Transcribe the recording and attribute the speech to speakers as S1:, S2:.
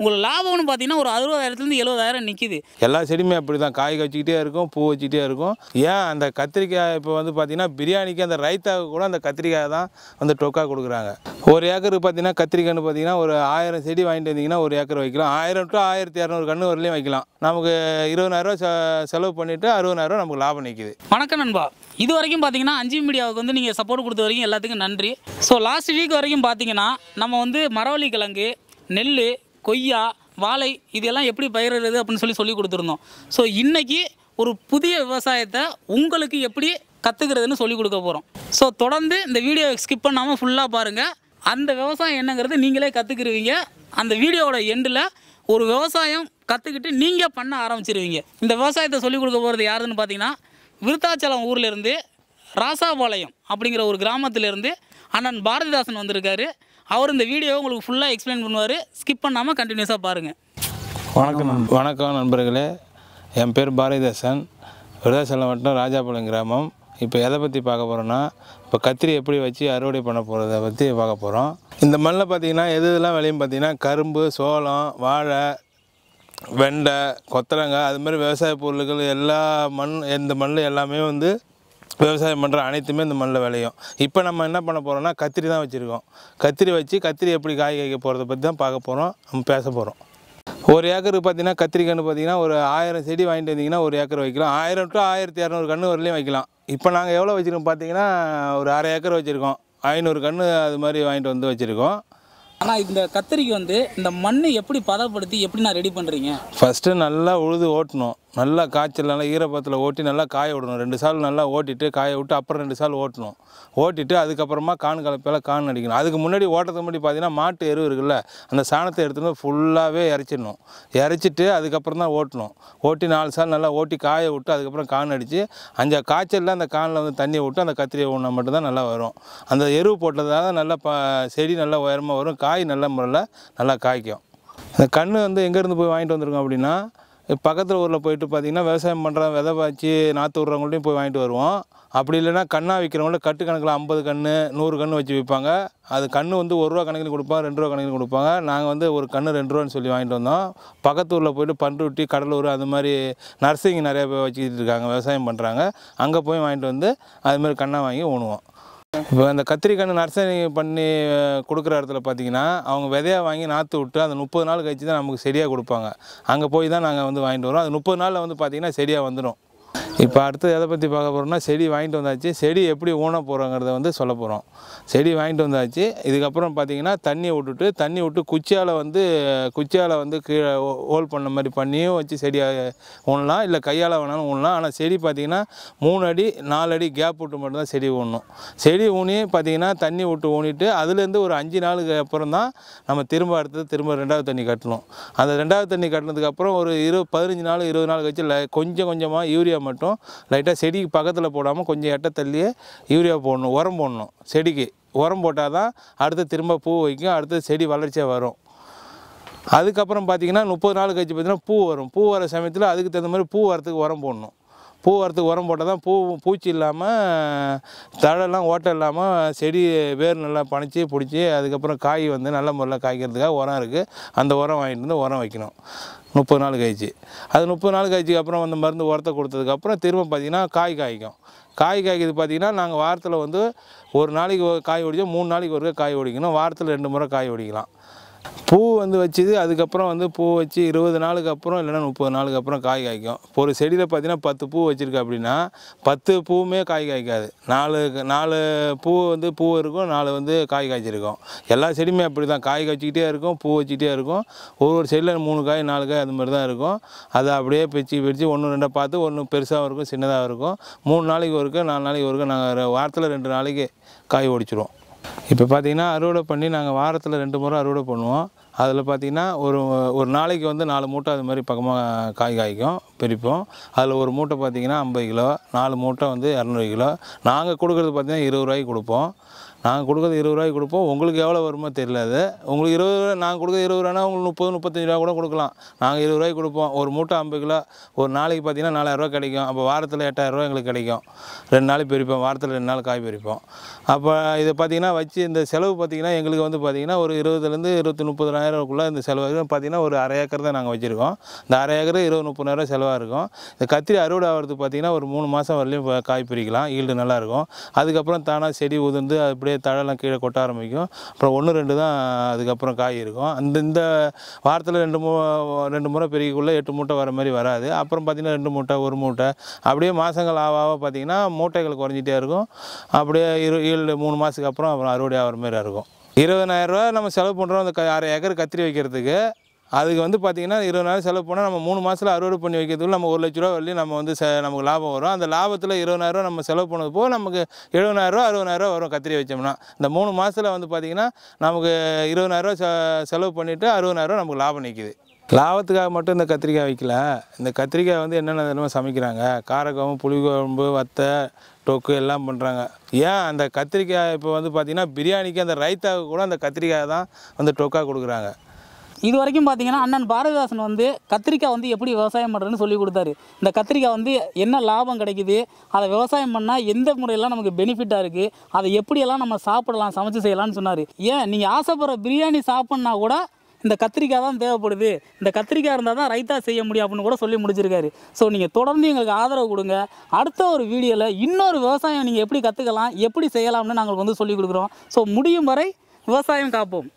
S1: உங்களுக்கு லாபம்னு பார்த்தீங்கன்னா ஒரு 60,000லேருந்து 70,000 நிற்கிது.
S2: எல்லா செடியுமே அப்படி தான், காய் வச்சுக்கிட்டே இருக்கும், பூ வச்சுக்கிட்டே இருக்கும். ஏன் அந்த கத்திரிக்காய் இப்போ வந்து பார்த்திங்கன்னா பிரியாணிக்கு அந்த ரைத்தாவுக்கு கூட அந்த கத்திரிக்காய் தான் வந்து டொக்கா கொடுக்குறாங்க. ஒரு ஏக்கருக்கு பார்த்தீங்கன்னா கத்திரிக்காய்னு பார்த்தீங்கன்னா ஒரு 1000 செடி வாங்கிட்டு வந்தீங்கன்னா ஒரு ஏக்கர் வைக்கலாம். 1000 to 1200 கன்று வரலையும் வைக்கலாம். நமக்கு 20,000 செலவு பண்ணிவிட்டு 60,000 நமக்கு லாபம் நிற்கிது.
S1: வணக்கம் நண்பா. இது வரைக்கும் பார்த்தீங்கன்னா 5 மீடியாவுக்கு வந்து நீங்கள் சப்போர்ட் கொடுத்த வரைக்கும் எல்லாத்துக்கும் நன்றி. ஸோ லாஸ்ட் வீக் வரைக்கும் பார்த்தீங்கன்னா நம்ம வந்து மரவள்ளி கிழங்கு, நெல், கொய்யா, வாழை இதெல்லாம் எப்படி பயிரிடுறது அப்படின்னு சொல்லி கொடுத்துருந்தோம். ஸோ இன்றைக்கி ஒரு புதிய விவசாயத்தை உங்களுக்கு எப்படி கற்றுக்கிறதுன்னு சொல்லிக் கொடுக்க போகிறோம். ஸோ தொடர்ந்து இந்த வீடியோவை ஸ்கிப் பண்ணாமல் ஃபுல்லாக பாருங்கள். அந்த விவசாயம் என்னங்கிறது நீங்களே கற்றுக்குருவீங்க. அந்த வீடியோவோட எண்டில் ஒரு விவசாயம் கற்றுக்கிட்டு நீங்கள் பண்ண ஆரம்பிச்சிருவீங்க. இந்த விவசாயத்தை சொல்லிக் கொடுக்க போகிறது யாருன்னு பார்த்தீங்கன்னா விருத்தாச்சலம் ஊர்லேருந்து ராசாபாளையம் அப்படிங்கிற ஒரு கிராமத்திலேருந்து அண்ணன் பாரதிதாசன் வந்திருக்காரு. அவர் இந்த வீடியோவை உங்களுக்கு ஃபுல்லாக எக்ஸ்பிளைன் பண்ணுவார். ஸ்கிப் பண்ணாமல் கண்டினியூஸாக பாருங்கள்.
S2: வணக்கம் நண்பர்களே, என் பேர் பாரதிதாசன், விருத்தாச்சலம் வட்டம் ராஜாபாளையம் கிராமம். இப்போ எதை பற்றி பார்க்க போகிறோன்னா, இப்போ கத்திரி எப்படி வச்சு அறுவடை பண்ண போகிறத பற்றி பார்க்க போகிறோம். இந்த மண்ணில் பார்த்திங்கன்னா எதுலாம் விளையும் பார்த்திங்கன்னா கரும்பு, சோளம், வாழை, வெண்டை, கொத்தரங்காய், அதுமாதிரி விவசாய பொருட்கள் எல்லா இந்த மண்ணில் எல்லாமே வந்து விவசாயம் பண்ணுற அனைத்துமே இந்த மண்ணில் விளையும். இப்போ நம்ம என்ன பண்ண போகிறோம்னா கத்திரி தான் வச்சுருக்கோம். கத்திரி வச்சு கத்திரி எப்படி காய் காய்க்க போகிறத பற்றி தான் பார்க்க போகிறோம், நம்ம பேச போகிறோம். ஒரு ஏக்கருக்கு பார்த்திங்கன்னா கத்திரிக்கன்று பார்த்திங்கன்னா ஒரு 1000 செடி வாங்கிட்டு வந்தீங்கன்னா ஒரு ஏக்கர் வைக்கலாம். 1000 to 1200 கன்று வரலையும் வைக்கலாம். இப்போ நாங்கள் எவ்வளோ வச்சுருக்கோம் பார்த்திங்கன்னா ஒரு அரை ஏக்கர் வச்சுருக்கோம். 500 கன்று அது மாதிரி வாங்கிட்டு வந்து வச்சுருக்கோம்.
S1: ஆனால் இந்த கத்திரிக்கு வந்து இந்த மண் எப்படி பதப்படுத்தி எப்படி நான் ரெடி பண்ணுறீங்க?
S2: ஃபஸ்ட்டு நல்லா உழுது ஓட்டணும். நல்லா காய்ச்சல் நல்லா ஈரப்பத்தில் ஓட்டி நல்லா காய விடணும். 2 சால் நல்லா ஓட்டிட்டு காய விட்டு அப்புறம் 2 சால் ஓட்டணும். ஓட்டிட்டு அதுக்கப்புறமா கான் கலப்பையில் கான் அடிக்கணும். அதுக்கு முன்னாடி ஓட்டுறதுக்கு முன்னாடி பார்த்தீங்கன்னா மாட்டு எரு இருக்குல்ல, அந்த சாணத்தை எடுத்துகிட்டு ஃபுல்லாகவே இறச்சிடணும். இறச்சிட்டு அதுக்கப்புறம் தான் ஓட்டணும். ஓட்டி 4 சால் நல்லா ஓட்டி காய விட்டு அதுக்கப்புறம் கான் அடித்து அந்த காய்ச்சலில் அந்த கானில் வந்து தண்ணியை விட்டு அந்த கத்திரியை ஊனா மட்டும்தான் நல்லா வரும். அந்த எரு போட்டதால் நல்லா செடி நல்லா உயரமாக வரும், காய் நல்ல முறையில் நல்லா காய்க்கும். அந்த கன்று வந்து எங்கேருந்து போய் வாங்கிட்டு வந்திருக்கோம் அப்படின்னா, பக்கத்தில் ஊரில் போயிட்டு பார்த்திங்கன்னா விவசாயம் பண்ணுற விதை வச்சு நாற்று விட்றவங்கள்ட்டையும் போய் வாங்கிட்டு வருவோம். அப்படி இல்லைனா கண்ணா விற்கிறவங்கள கட்டு கணக்கில் 50 கன்று 100 கன்று வச்சு விற்பாங்க. அது கன்று வந்து ₹1 கணக்கில் கொடுப்பாங்க, ₹2 கணக்கில் கொடுப்பாங்க. நாங்கள் வந்து ஒரு கன்று ₹2 சொல்லி வாங்கிட்டு வந்தோம். பக்கத்து ஊரில் போய்ட்டு பண்ருட்டி, கடலூர் அது மாதிரி நர்சரிங்க நிறையா பேர் வச்சுக்கிட்டு இருக்காங்க, விவசாயம் பண்ணுறாங்க. அங்கே போய் வாங்கிட்டு வந்து அதுமாதிரி கண்ணா வாங்கி ஊனுவோம். இப்போ அந்த கத்திரி கன்று நர்சரி பண்ணி கொடுக்குற இடத்துல பார்த்திங்கன்னா அவங்க விதையாக வாங்கி நாற்று விட்டு அந்த 30 நாள் கழிச்சு தான் நமக்கு செடியாக கொடுப்பாங்க. அங்கே போய் தான் நாங்கள் வந்து வாங்கிட்டு வரோம். அது 30 நாளில் வந்து பார்த்திங்கன்னா செடியாக வந்துடும். இப்போ அடுத்து எதை பற்றி பார்க்க போகிறோம்னா, செடி வாங்கிட்டு வந்தாச்சு, செடி எப்படி ஊன போகிறோங்கிறத வந்து சொல்ல போகிறோம். செடி வாங்கிட்டு வந்தாச்சு, இதுக்கப்புறம் பார்த்திங்கன்னா தண்ணி விட்டு குச்சியால் வந்து கீழே ஹோல் பண்ண மாதிரி பண்ணியும் வச்சு செடியாக ஊனலாம், இல்லை கையால் வேணாலும் ஊனலாம். ஆனால் செடி பார்த்திங்கன்னா 3 அடி 4 அடி கேப் விட்டு மட்டும்தான் செடி ஊனணும். செடி ஊனி பார்த்திங்கன்னா தண்ணி விட்டு ஊனிட்டு அதுலேருந்து ஒரு 5 நாளுக்கு அப்புறம் தான் நம்ம திரும்ப 2வது தண்ணி கட்டணும். அந்த 2வது தண்ணி கட்டினதுக்கப்புறம் ஒரு 15 நாள் 20 நாள் கழிச்சு கொஞ்சம் கொஞ்சமாக யூரியா மட்டும் லைட்டாக செடிக்கு பக்கத்தில் போடாமல் கொஞ்சம் எட்ட தள்ளியே யூரியா போடணும், உரம் போடணும். செடிக்கு உரம் போட்டால் தான் அடுத்து திரும்ப பூ வைக்கும், அடுத்து செடி வளர்ச்சியாக வரும். அதுக்கப்புறம் பார்த்திங்கன்னா 30 நாள் கழிச்சு பார்த்திங்கன்னா பூ வரும். பூ வர சமயத்தில் அதுக்கு தகுந்த மாதிரி பூ வரத்துக்கு உரம் போடணும். பூ வரத்துக்கு உரம் போட்டால் தான் பூச்சி இல்லாமல் தழைலாம் ஓட்டை இல்லாமல் செடி வேர் நல்லா பனிச்சு பிடிச்சி அதுக்கப்புறம் காய் வந்து நல்ல முறையில் காய்க்கிறதுக்காக உரம் இருக்குது. அந்த உரம் வாங்கிட்டு வந்து உரம் வைக்கணும் 30 நாள் கழிச்சு. அது 30 நாள் கழிச்சுக்கு அப்புறம் வந்து மருந்து உரத்தை கொடுத்ததுக்கப்புறம் திரும்ப பார்த்திங்கன்னா காய்க்கும். காய்க்குது பார்த்திங்கன்னா நாங்கள் வாரத்தில் வந்து ஒரு நாளைக்கு காய் ஒடிச்சோம், 3 நாளைக்கு ஒரு காய் ஒடிக்கணும். வாரத்தில் 2 முறை காய் ஒடிக்கலாம். பூ வந்து வச்சுது அதுக்கப்புறம் வந்து பூ வச்சு 20 நாளுக்கு அப்புறம் இல்லைனா 30 நாளுக்கு அப்புறம் காய் காய்க்கும். இப்போ ஒரு செடியில் பார்த்திங்கன்னா 10 பூ வச்சுருக்கு அப்படின்னா 10 பூவுமே காய் காய்க்காது. 4 பூ வந்து பூ இருக்கும், 4 வந்து காய் காய்ச்சிருக்கும். எல்லா செடியுமே அப்படி தான், காய் காய்ச்சிக்கிட்டே இருக்கும், பூ வச்சுக்கிட்டே இருக்கும். ஒரு செடியில் 3 காய் 4 காய் அது மாதிரி தான் இருக்கும். அதை அப்படியே பிரித்து 1 2 பார்த்து ஒன்று பெருசாகவும் இருக்கும், சின்னதாக இருக்கும். 3 நாளைக்கு ஒருக்க 4 நாளைக்கு ஒருக்க நாங்கள் வாரத்தில் 2 நாளைக்கு காய் ஒடிச்சிடுவோம். இப்போ பார்த்திங்கன்னா அறுவடை பண்ணி நாங்கள் வாரத்தில் 2 முறை அறுவடை பண்ணுவோம். அதில் பார்த்திங்கன்னா ஒரு நாளைக்கு வந்து 4 மூட்டை அது மாதிரி பக்கமாக காய் காய்க்கும், பிரிப்போம். அதில் ஒரு மூட்டை பார்த்திங்கன்னா 50 கிலோ, 4 மூட்டை வந்து 200 கிலோ. நாங்கள் கொடுக்குறது பார்த்திங்கன்னா 20 ரூபாய்க்கு கொடுப்போம். நாங்கள் கொடுக்குறது 20 ரூபாய்க்கு கொடுப்போம். உங்களுக்கு எவ்வளோ வருமோ தெரியல. அது உங்களுக்கு 20 ரூபா, நாங்கள் கொடுக்குறது 20 ரூபானா உங்களுக்கு 30 35 ரூபா கூட கொடுக்கலாம். நாங்கள் 20 ரூபாய்க்கு கொடுப்போம். ஒரு மூட்டை 50 கிலோ ஒரு நாளைக்கு பார்த்தீங்கன்னா 4000 ரூபா கிடைக்கும். அப்போ வாரத்தில் 8000 ரூபா எங்களுக்கு கிடைக்கும். 2 நாளைக்கு பிரிப்போம், வாரத்தில் 2 நாள் காய் பிரிப்போம். அப்போ இதை பார்த்தீங்கன்னா வச்சு இந்த செலவு பார்த்தீங்கன்னா எங்களுக்கு வந்து பார்த்தீங்கன்னா ஒரு 20லேருந்து 30,000 இந்த செலவு பார்த்தீங்கன்னா ஒரு அரை ஏக்கர் தான் நாங்கள் வச்சுருக்கோம். இந்த அரை ஏக்கர் 20-30,000 செலவாக இருக்கும். இந்த கத்திரி அறுவடை ஆகிறதுக்கு பார்த்தீங்கன்னா ஒரு 3 மாதம் வரலையும் காய் பிரிக்கலாம். ஈல்டு நல்லாயிருக்கும். அதுக்கப்புறம் தானாக செடி உதிர்ந்து அப்படியே தழைலாம் கீழே கொட்ட ஆரம்பிக்கும். அப்புறம் 1-2 தான் அதுக்கப்புறம் காய் இருக்கும். இந்த வாரத்தில் 2 முறை பெருகிக்குள்ளே 8 மூட்டை வர மாதிரி வராது. அப்புறம் பார்த்திங்கன்னா 2 மூட்டை 1 மூட்டை அப்படியே மாதங்கள் ஆக பார்த்திங்கன்னா மூட்டைகள் குறைஞ்சிட்டே இருக்கும். அப்படியே ஈல்டு 3 மாதத்துக்கு அப்புறம் அறுவடை ஆகிற மாதிரி இருக்கும். 20,000 ரூபா நம்ம செலவு பண்ணுறோம் அந்த அரை ஏக்கர் கத்திரி வைக்கிறதுக்கு. அதுக்கு வந்து பார்த்திங்கன்னா 20,000 செலவு பண்ணால் நம்ம 3 மாதத்தில் அறுவடை பண்ணி வைக்கிறதுக்குள்ள நம்ம 1 லட்ச ரூபா வரலையும் நம்ம வந்து நமக்கு லாபம் வரும். அந்த லாபத்தில் 20,000 ரூபா நம்ம செலவு பண்ணது போக நமக்கு 70,000 ரூபா 60,000 ரூபா வரும் கத்திரி வச்சோம்னா. இந்த 3 மாதத்தில் வந்து பார்த்திங்கன்னா நமக்கு 20,000 ரூபா செலவு பண்ணிவிட்டு 60,000 ரூபா நமக்கு லாபம் நிற்கிது. லாபத்துக்காக மட்டும் இந்த கத்திரிக்காய் வைக்கல. இந்த கத்திரிக்காய் வந்து என்னென்ன சமைக்கிறாங்க, காரக்குழம்பு, புளிக்குழம்பு, வத்தை, டொக்கு எல்லாம் பண்ணுறாங்க. ஏன் அந்த கத்திரிக்காய் இப்போ வந்து பார்த்திங்கன்னா பிரியாணிக்கு அந்த ரைத்தாவுக்கு கூட அந்த கத்திரிக்காய் தான் வந்து டொக்காக கொடுக்குறாங்க.
S1: இது வரைக்கும் பார்த்தீங்கன்னா அண்ணன் பாரதிதாசன் வந்து கத்திரிக்காய் வந்து எப்படி விவசாயம் பண்ணுறதுன்னு சொல்லி கொடுத்தாரு. இந்த கத்திரிக்காய் வந்து என்ன லாபம் கிடைக்குது, அதை விவசாயம் பண்ணால் எந்த முறையெல்லாம் நமக்கு பெனிஃபிட்டாக இருக்குது, அதை எப்படியெல்லாம் நம்ம சாப்பிடலாம், சமைச்சு செய்யலாம்னு சொன்னார். ஏன் நீங்கள் ஆசைப்படுற பிரியாணி சாப்பிட்னா கூட இந்த கத்திரிக்காய் தான் தேவைப்படுது, இந்த கத்திரிக்காய் இருந்தால் தான் ரைத்தா செய்ய முடியும் அப்படின்னு கூட சொல்லி முடிச்சிருக்காரு. ஸோ நீங்கள் தொடர்ந்து எங்களுக்கு ஆதரவு கொடுங்க. அடுத்த ஒரு வீடியோவில் இன்னொரு விவசாயம் நீங்கள் எப்படி கற்றுக்கலாம், எப்படி செய்யலாம்னு நாங்கள் வந்து சொல்லிக் கொடுக்குறோம். ஸோ முடியும் வரை விவசாயம் காப்போம்.